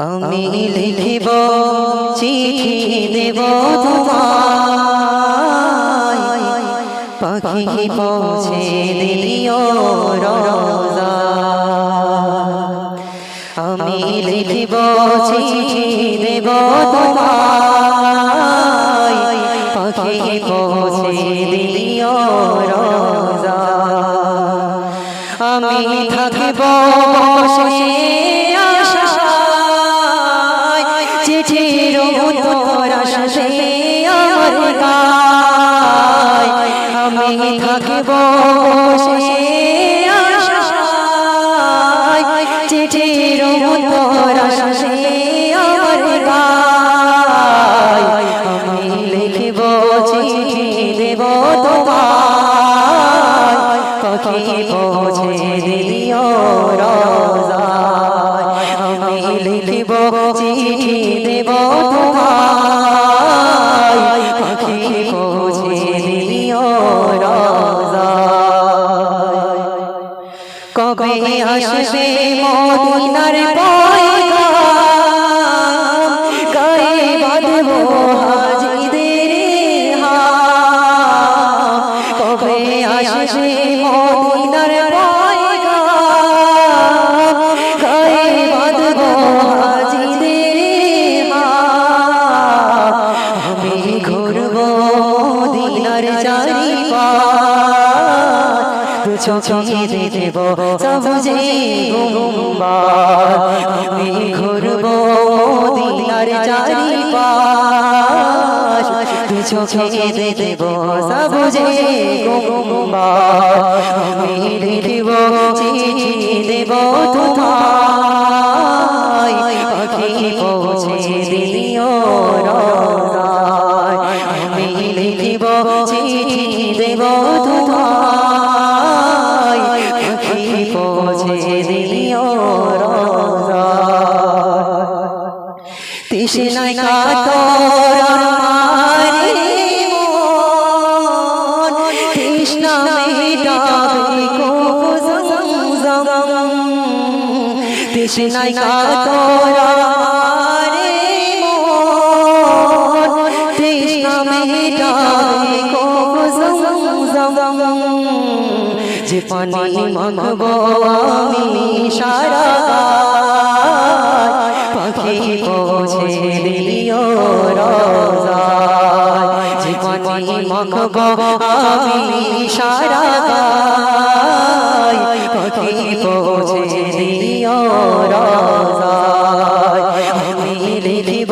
আমি লিখিব চিঠি দেব তোমায়, পাখি পৌঁছে দিও রোজা। আমি লিখিব চিঠি দেব তোমায়, পাখি পৌঁছে দিও রোজা। আমি থাকিব বসে চিঠির উত্তর আসবে আমার গায়। আমি থাকিব বসে আশায়, চিঠির উত্তর আসবে আমার গায়। আমি লিখিব চিঠি দেব তোমায়, পাখি পৌঁছে দিও রোজায়। আমি লিখিব চিঠি দেব তোমায়, পাখি পৌঁছে দিও রোজায়। কবে আসবে মদিনার পয়গাম, গায়ে বাঁধব হাজিদের হাম। কবে আসবে মদিনার পয়গাম, গায়ে বাঁধব হাজিদের হাম। আমি ঘুরব মদিনার চারিপাশ, চোখে দেখব সবুজে গুম্বাদ। আমি ঘুরব মদিনার চারিপাশ, চোখে দেখব সবুজে গুম্বাদ। আমি লিখিব চিঠি দেব তোমায়, পাখি পৌঁছে দিও রোজায়। আমি লিখিব চিঠি দেব তোমায়, পাখি পৌঁছে দিও রোজায়। তৃষ্ণায় কাতর আমার মন, তৃষ্ণা মেটাবে কূপ জমজম। তৃষ্ণায় কাতর আমার মন, তৃষ্ণা মেটাবে কূপ জমজম। যে পানি মাখব আমি সারা গায়, পাখি পৌঁছে দিও রোজায়। যে পানি মাখব আমি সারা গায়, পাখি পৌঁছে দিও রোজায়। আমি লিখিব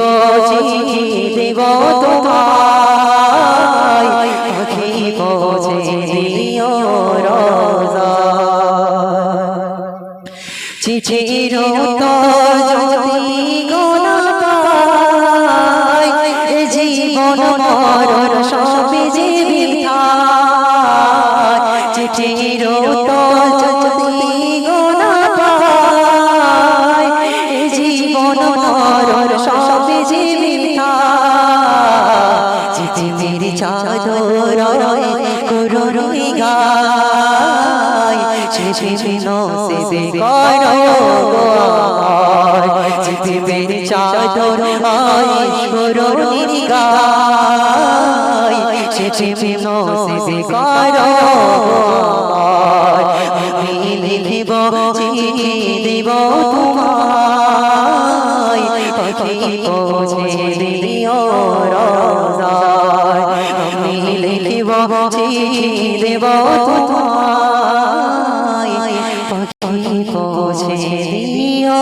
চিঠি দেব তোমায়, পাখি পৌঁছে দিও রোজায়। চিঠির উত্তর যদি গোনা পাই, জীবন মরণ সবই যে বৃথায়। চিঠির উত্তর যদি গোনা পাই, জীবন মরণ সবই যে বৃথায়। চিঠি মেরি চাদর করুণী গায়, চিঠি নসিবে করো গোয়। চিঠি মেরি চাদর করুণী গায়, চিঠি নসিবে করো গোয়। আমি লিখিব চিঠি দেব তোমায়, পাখি পৌঁছে দিও রোজায়। আমি লিখিব চিঠি দেব তোমায়, পাখি পৌঁছে দিও।